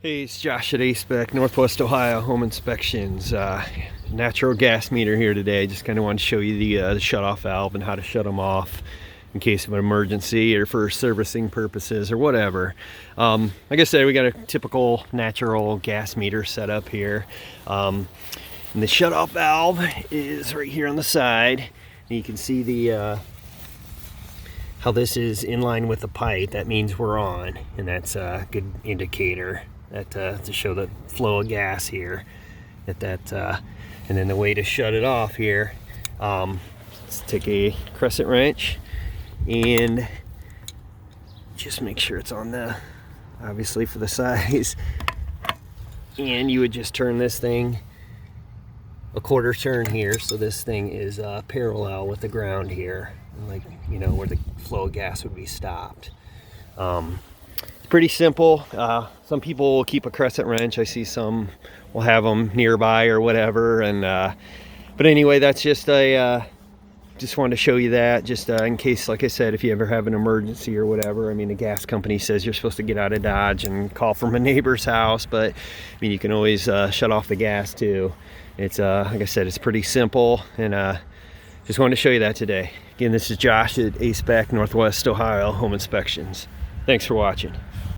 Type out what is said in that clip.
Hey, it's Josh at ASPEC, Northwest Ohio Home Inspections. Natural gas meter here today. Just kind of want to show you the shut-off valve and how to shut them off in case of an emergency or for servicing purposes or whatever. Like I said, we got a typical natural gas meter setup here. And the shut-off valve is right here on the side. And you can see the how this is in line with the pipe. That means we're on, and that's a good indicator that to show the flow of gas here. And then the way to shut it off here, let's take a crescent wrench and just make sure it's on the, obviously for the size, and you would just turn this thing a quarter turn here, so this thing is parallel with the ground here, like, you know, where the flow of gas would be stopped. It's pretty simple. Some people will keep a crescent wrench. I see some will have them nearby or whatever, and but anyway, that's just a just wanted to show you that, just in case, like I said, if you ever have an emergency or whatever. I mean, the gas company says you're supposed to get out of Dodge and call from a neighbor's house, but I mean, you can always shut off the gas too. It's like I said, it's pretty simple, and just wanted to show you that today. Again, this is Josh at ASPEC, Northwest Ohio Home Inspections. Thanks for watching.